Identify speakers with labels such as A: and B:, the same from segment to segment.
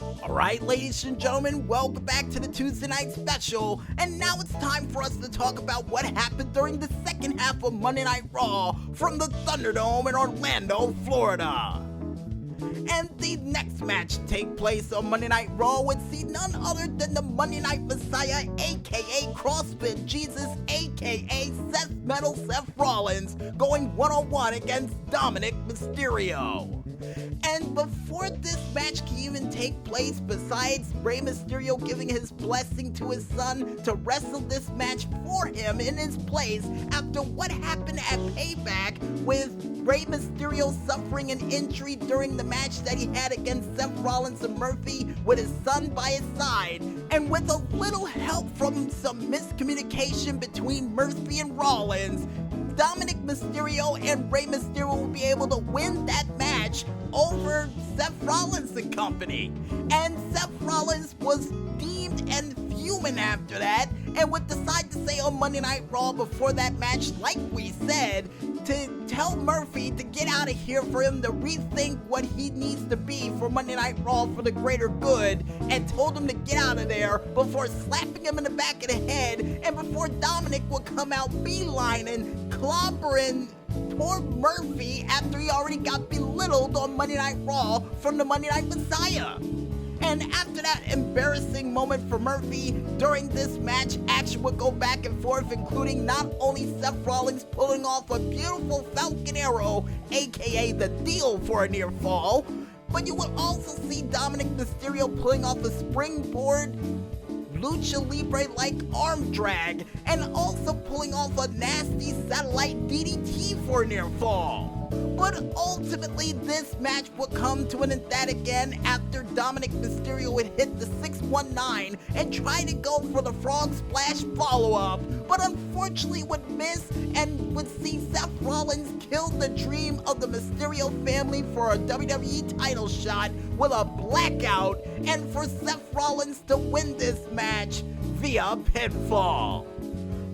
A: Alright, ladies and gentlemen, welcome back to the Tuesday Night Special, and now it's time for us to talk about what happened during the second half of Monday Night Raw from the Thunderdome in Orlando, Florida. And the next match to take place on Monday Night Raw would see none other than the Monday Night Messiah, aka CrossFit Jesus, aka Seth Metal Seth Rollins, going one-on-one against Dominic Mysterio. And before this match can even take place, besides Rey Mysterio giving his blessing to his son to wrestle this match for him in his place after what happened at Payback with Rey Mysterio suffering an injury during the match that he had against Seth Rollins and Murphy with his son by his side, and with a little help from some miscommunication between Murphy and Rollins, Dominic Mysterio and Rey Mysterio will be able to win that match over Seth Rollins and company. And Seth Rollins was deemed and fuming after that, and would decide to say on Monday Night Raw before that match, like we said, to tell Murphy to get out of here, for him to rethink what he needs to be for Monday Night Raw for the greater good, and told him to get out of there before slapping him in the back of the head, and before Dominic would come out beelining, clobbering poor Murphy after he already got belittled on Monday Night Raw from the Monday Night Messiah. And after that embarrassing moment for Murphy, during this match, action would go back and forth, including not only Seth Rollins pulling off a beautiful Falcon Arrow, aka the deal for a near fall, but you would also see Dominic Mysterio pulling off a springboard Lucha Libre-like arm drag, and also pulling off a nasty satellite DDT for a near fall. But ultimately, this match would come to an end again after Dominic Mysterio would hit the 619 and try to go for the frog splash follow-up, but unfortunately would miss and would see Seth Rollins kill the dream of the Mysterio family for a WWE title shot with a blackout, and for Seth Rollins to win this match via pinfall.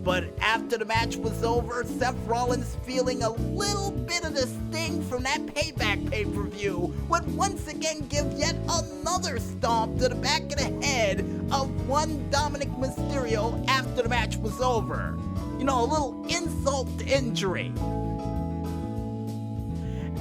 A: But after the match was over, Seth Rollins, feeling a little bit of the sting from that Payback pay-per-view, would once again give yet another stomp to the back of the head of one Dominic Mysterio after the match was over. You know, a little insult to injury.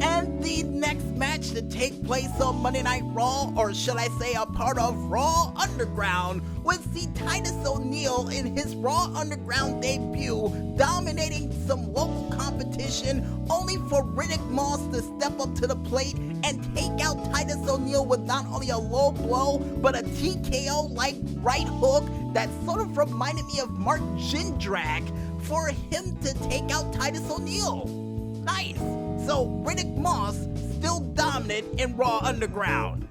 A: And the next match to take place on Monday Night Raw, or should I say a part of Raw Underground, would see Titus O'Neil in his Raw Underground debut dominating some local competition, only for Riddick Moss to step up to the plate and take out Titus O'Neil with not only a low blow, but a TKO-like right hook that sort of reminded me of Mark Jindrak, for him to take out Titus O'Neil. Nice! So Riddick Moss still dominant in Raw Underground.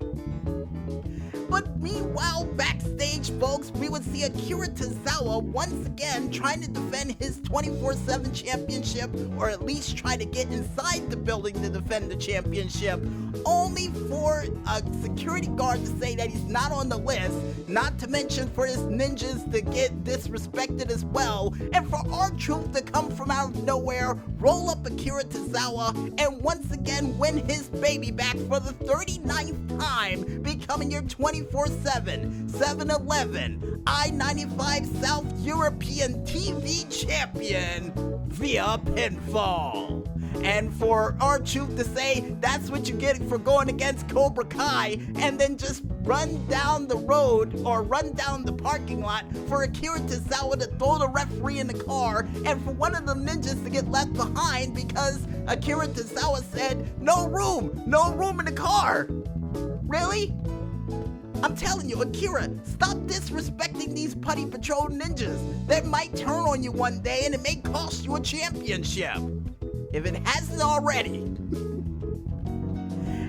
A: But meanwhile, backstage, folks, we would see Akira Tozawa once again trying to defend his 24/7 championship, or at least try to get inside the building to defend the championship, only for a security guard to say that he's not on the list, not to mention for his ninjas to get disrespected as well, and for R-Truth to come from out of nowhere, roll up Akira Tozawa, and once again win his baby back for the 39th time, becoming your 24/7, 7-Eleven, I-95 South European TV champion via pinfall. And for R-Truth to say that's what you get for going against Cobra Kai, and then just run down the road or run down the parking lot for Akira Tozawa to throw the referee in the car, and for one of the ninjas to get left behind because Akira Tozawa said, no room in the car. Really? I'm telling you, Akira, stop disrespecting these Putty Patrol ninjas. They might turn on you one day and it may cost you a championship, if it hasn't already.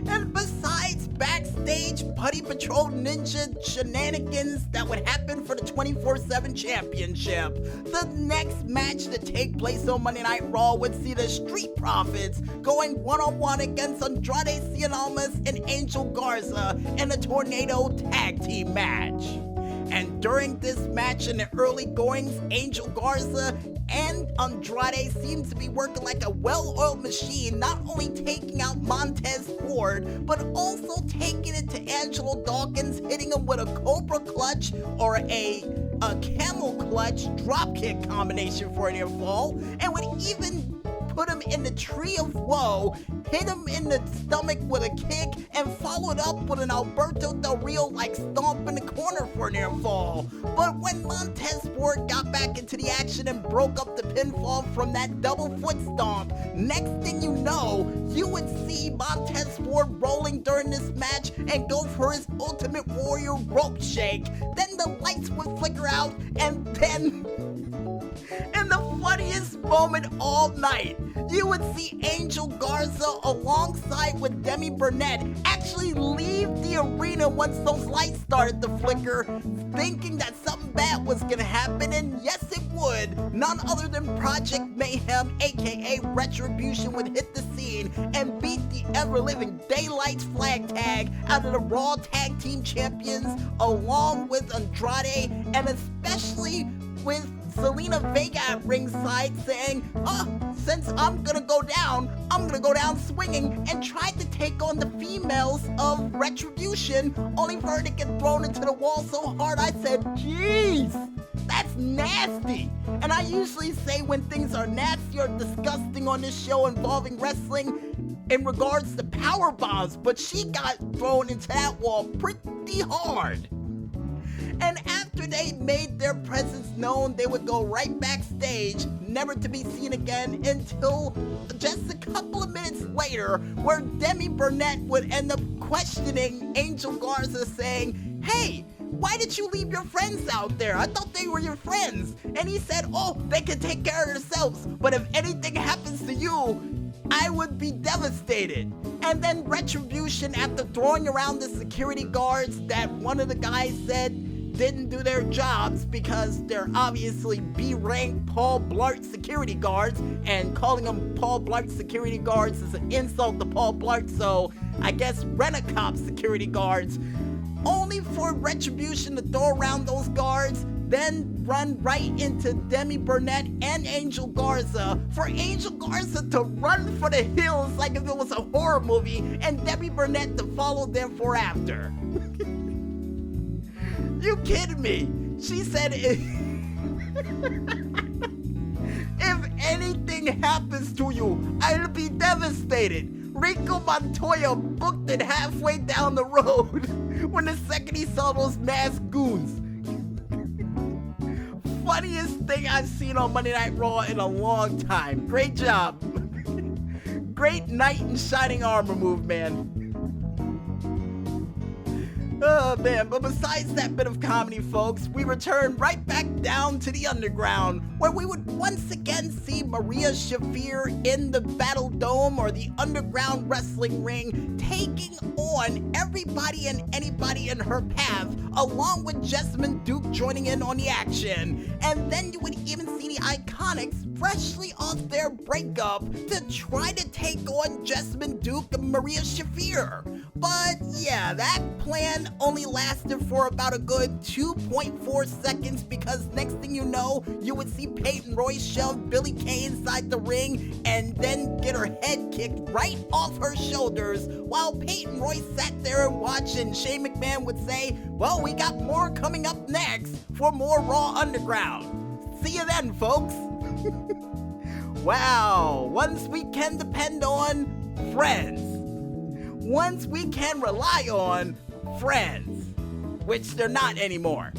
A: And besides backstage Putty Patrol ninja shenanigans that would happen for the 24/7 championship, the next match to take place on Monday Night Raw would see the Street Profits going one-on-one against Andrade Cien Almas and Angel Garza in a Tornado tag team match. And during this match in the early goings, Angel Garza and Andrade seems to be working like a well-oiled machine, not only taking out Montez Ford, but also taking it to Angelo Dawkins, hitting him with a Cobra Clutch or a Camel Clutch dropkick combination for a near fall, and would even put him in the Tree of Woe, hit him in the stomach with a kick, and followed up with an Alberto Del Rio-like stomp in the corner for a near fall. But when Montez Ford got back into the action and broke up the pinfall from that double foot stomp, next thing you know, you would see Montez Ford rolling during this match and go for his Ultimate Warrior rope shake. Then the lights would flicker out, and then in the funniest moment all night, you would see Angel Garza alongside with Demi Burnett actually leave the arena once those lights started to flicker, thinking that something bad was gonna happen, and yes it would. None other than Project Mayhem, aka Retribution, would hit the scene and beat the ever-living Daylight's flag tag out of the Raw Tag Team Champions, along with Andrade, and especially with Zelina Vega at ringside saying, since I'm gonna go down swinging, and tried to take on the females of Retribution, only for her to get thrown into the wall so hard I said, jeez, that's nasty. And I usually say when things are nasty or disgusting on this show involving wrestling in regards to power bombs, but she got thrown into that wall pretty hard. And after they made their presence known, they would go right backstage, never to be seen again until just a couple of minutes later, where Demi Burnett would end up questioning Angel Garza, saying, hey, why did you leave your friends out there? I thought they were your friends. And he said, they can take care of themselves, but if anything happens to you, I would be devastated. And then Retribution, after throwing around the security guards that one of the guys said didn't do their jobs because they're obviously B-rank Paul Blart security guards, and calling them Paul Blart security guards is an insult to Paul Blart, so I guess rent-a-cop security guards, only for Retribution to throw around those guards, then run right into Demi Burnett and Angel Garza, for Angel Garza to run for the hills like if it was a horror movie, and Demi Burnett to follow them for after. You kidding me? She said if anything happens to you, I'll be devastated. Rico Montoya booked it halfway down the road when the second he saw those masked goons. Funniest thing I've seen on Monday Night Raw in a long time. Great job. Great knight in shining armor move, man. Oh man, but besides that bit of comedy, folks, we return right back down to the underground, where we would once again see Maria Shafir in the Battle Dome, or the underground wrestling ring, taking on everybody and anybody in her path, along with Jessamine Duke joining in on the action. And then you would even see the Iconics freshly off their breakup to try to take on Jessamine Duke and Maria Shafir. But yeah, that plan only lasted for about a good 2.4 seconds, because next thing you know, you would see Peyton Royce shove Billie Kay inside the ring and then get her head kicked right off her shoulders, while Peyton Royce sat there and watched, and Shane McMahon would say, well, we got more coming up next for more Raw Underground. See you then, folks. Wow, once we can depend on friends. Once we can rely on friends, which they're not anymore.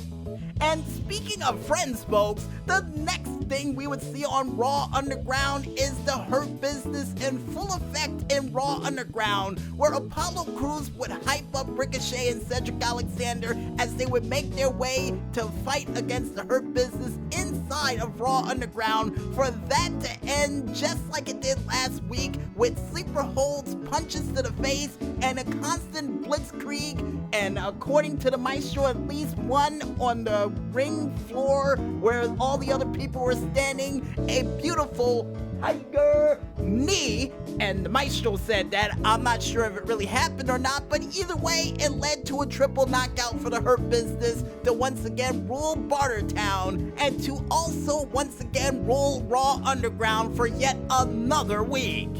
A: And speaking of friends, folks, the next thing we would see on Raw Underground is the Hurt Business in full effect in Raw Underground, where Apollo Crews would hype up Ricochet and Cedric Alexander as they would make their way to fight against the Hurt Business inside of Raw Underground, for that to end just like it did last week, with sleeper holds, punches to the face, and a constant blitzkrieg, and according to the Maestro, at least one on the ring floor where all the other people were standing, a beautiful Tiger knee. And the maestro said that. I'm not sure if it really happened or not, but either way, it led to a triple knockout for the Hurt Business to once again rule Bartertown and to also once again rule Raw Underground for yet another week.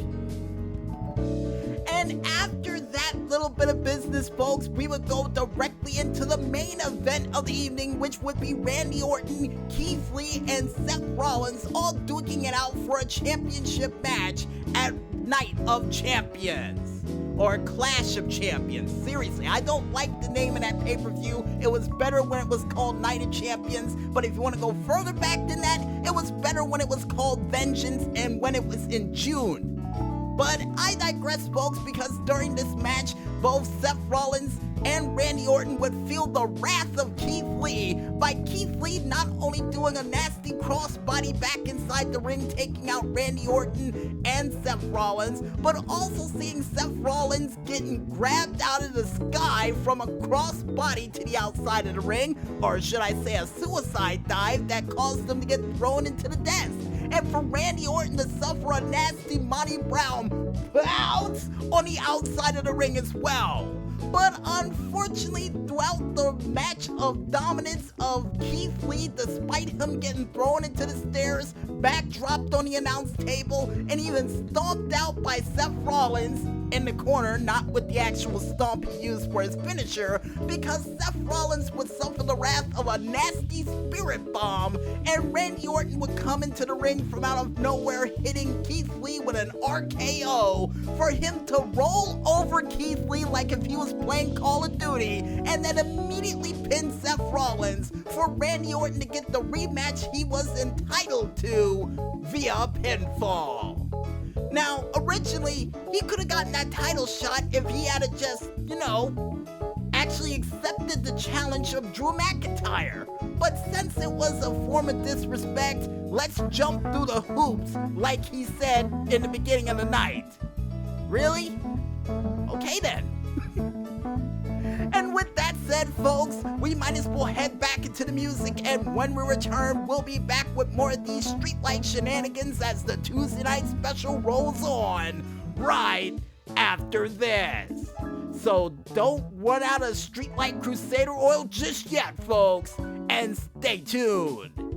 A: And after that little bit of business, folks, we would go directly into the main event of the evening, which would be Randy Orton, Keith Lee, and Seth Rollins all duking it out for a championship match at Night of Champions. Or Clash of Champions. Seriously, I don't like the name of that pay-per-view. It was better when it was called Night of Champions, but if you want to go further back than that, it was better when it was called Vengeance and when it was in June. But I digress, folks, because during this match, both Seth Rollins and Randy Orton would feel the wrath of Keith Lee by Keith Lee not only doing a nasty crossbody back inside the ring, taking out Randy Orton and Seth Rollins, but also seeing Seth Rollins getting grabbed out of the sky from a crossbody to the outside of the ring, or should I say a suicide dive that caused him to get thrown into the desk. And for Randy Orton to suffer a nasty Monty Brown bounce on the outside of the ring as well. But unfortunately, throughout the match of dominance of Keith Lee, despite him getting thrown into the stairs, backdropped on the announce table, and even stomped out by Seth Rollins in the corner, not with the actual stomp he used for his finisher, because Seth Rollins would suffer the wrath of a nasty spirit bomb, and Randy Orton would come into the ring from out of nowhere, hitting Keith Lee with an RKO for him to roll over Keith Lee like if he was playing Call of Duty, and then immediately pin Seth Rollins for Randy Orton to get the rematch he was entitled to via pinfall. Now, originally, he could have gotten that title shot if he had just, actually accepted the challenge of Drew McIntyre. But since it was a form of disrespect, let's jump through the hoops, like he said in the beginning of the night. Really? Okay then. And with that said, folks, we might as well head back into the music, and when we return, we'll be back with more of these streetlight shenanigans as the Tuesday Night Special rolls on right after this. So don't run out of Streetlight Crusader oil just yet, folks, and stay tuned.